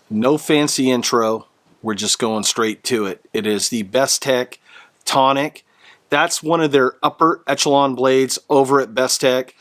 No fancy intro. We're just going straight to it. It is the Bestech Tonic. That's one of their upper echelon blades over at Bestech.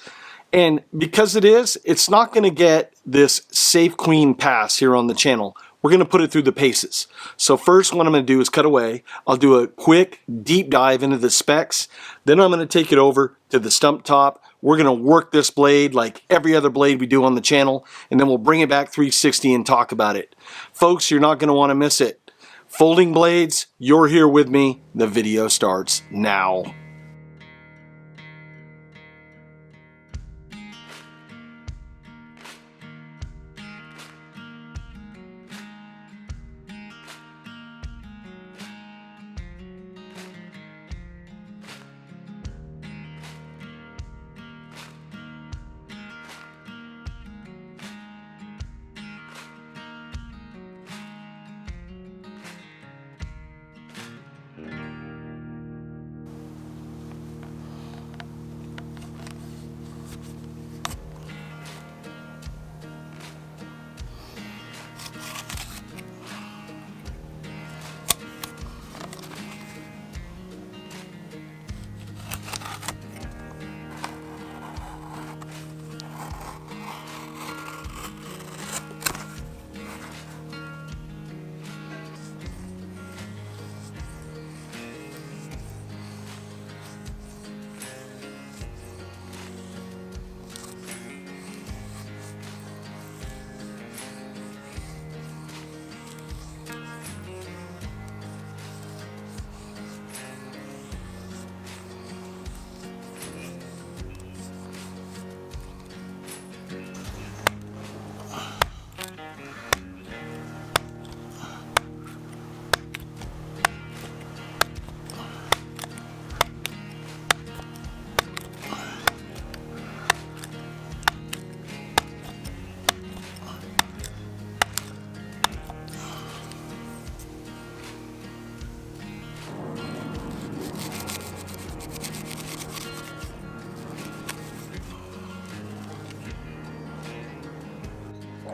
And because it's not going to get this safe, clean pass here on the channel. We're going to put it through the paces. So first what I'm going to do is cut away. I'll do a quick deep dive into the specs. Then I'm going to take it over to the stump top. We're going to work this blade like every other blade we do on the channel. And then we'll bring it back 360 and talk about it. Folks, you're not going to want to miss it. Folding blades, you're here with me. The video starts now.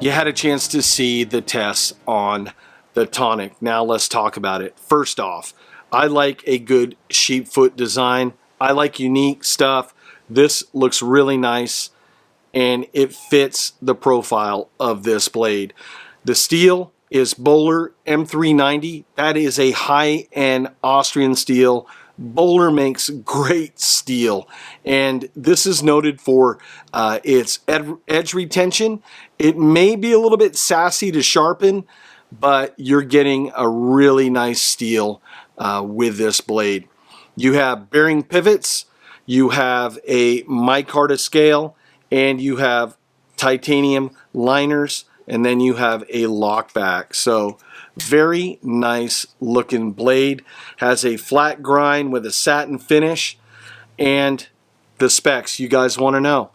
You had a chance to see the tests on the Tonic. Now let's talk about it. First off, I like a good sheep foot design. I like unique stuff. This looks really nice and it fits the profile of this blade. The steel is Böhler M390. That is a high-end Austrian steel. Böhler makes great steel, and this is noted for its edge retention. It may be a little bit sassy to sharpen, but you're getting a really nice steel with this blade. You have bearing pivots, you have a micarta scale, and you have titanium liners, and then you have a lock back. So very nice looking blade. Has a flat grind with a satin finish. And the specs you guys want to know.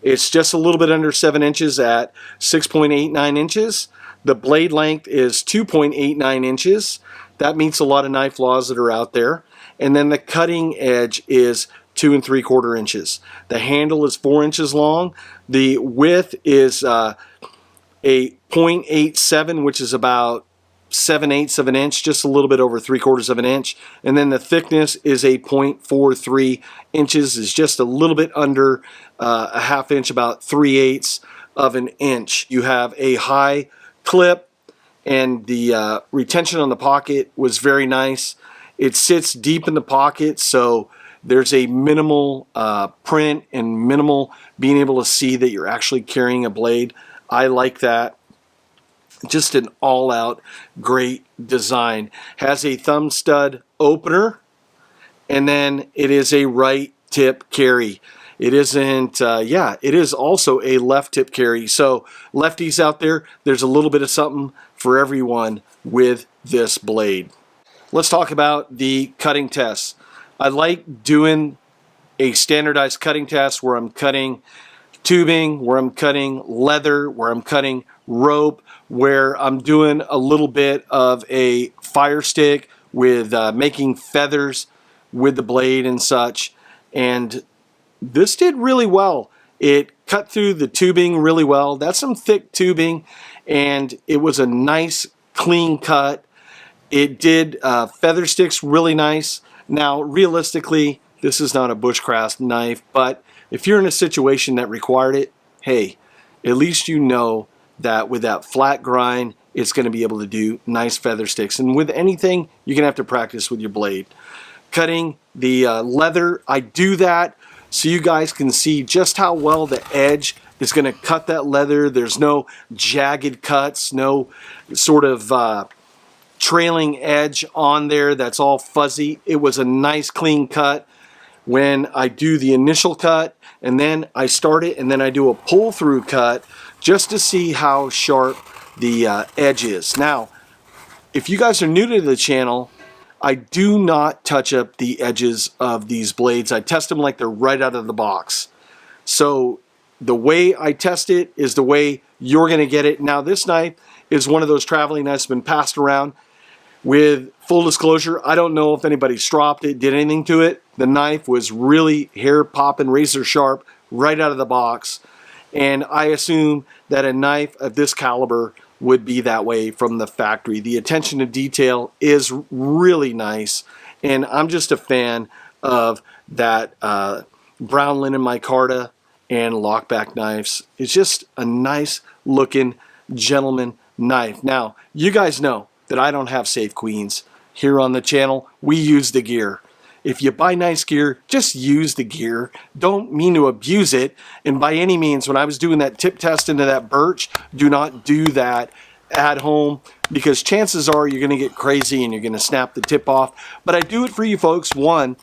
It's just a little bit under 7 inches at 6.89 inches. The blade length is 2.89 inches. That meets a lot of knife laws that are out there. And then the cutting edge is 2 3/4 inches. The handle is 4 inches long. The width is a 0.87, which is about 7/8 of an inch, just a little bit over 3/4 of an inch. And then the thickness is a 0.43 inches, is just a little bit under a half inch, about 3/8 of an inch. You have a high clip, and the retention on the pocket was very nice. It sits deep in the pocket, so there's a minimal print and minimal being able to see that you're actually carrying a blade. I like that. Just an all-out great design. Has a thumb stud opener, and then it is a right tip carry. It isn't, it is also a left tip carry. So lefties out there, there's a little bit of something for everyone with this blade. Let's talk about the cutting tests. I like doing a standardized cutting test where I'm cutting tubing, where I'm cutting leather, where I'm cutting rope, where I'm doing a little bit of a fire stick with making feathers with the blade and such. And this did really well. It cut through the tubing really well. That's some thick tubing, and it was a nice clean cut. It did feather sticks really nice. Now realistically, this is not a bushcraft knife, but if you're in a situation that required it, hey, at least you know that with that flat grind, it's going to be able to do nice feather sticks. And with anything, you're going to have to practice with your blade. Cutting the leather, I do that so you guys can see just how well the edge is going to cut that leather. There's no jagged cuts, no sort of trailing edge on there that's all fuzzy. It was a nice clean cut when I do the initial cut, and then I start it and then I do a pull through cut just to see how sharp the edge is. Now, if you guys are new to the channel, I do not touch up the edges of these blades. I test them like they're right out of the box. So the way I test it is the way you're going to get it. Now, this knife is one of those traveling knives that's been passed around. With full disclosure, I don't know if anybody stropped it, did anything to it. The knife was really hair popping, razor sharp, right out of the box. And I assume that a knife of this caliber would be that way from the factory. The attention to detail is really nice, and I'm just a fan of that brown linen micarta and lockback knives. It's just a nice looking gentleman knife. Now, you guys know that I don't have safe queens here on the channel. We use the gear. If you buy nice gear, just use the gear. Don't mean to abuse it. And by any means, when I was doing that tip test into that birch, do not do that at home, because chances are you're going to get crazy and you're going to snap the tip off. But I do it for you folks, one,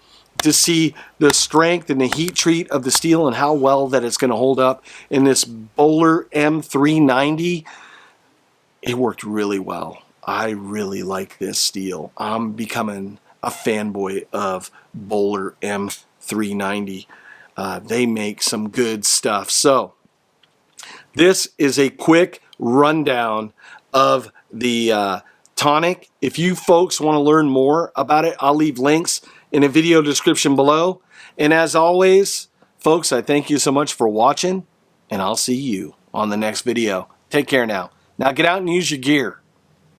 to see the strength and the heat treat of the steel and how well that it's going to hold up. In this Bowler M390, it worked really well. I really like this steel. I'm becoming a fanboy of Bowler M390. They make some good stuff. So this is a quick rundown of the Tonic. If you folks want to learn more about it, I'll leave links in a video description below. And as always, folks, I thank you so much for watching, and I'll see you on the next video. Take care now. Now get out and use your gear.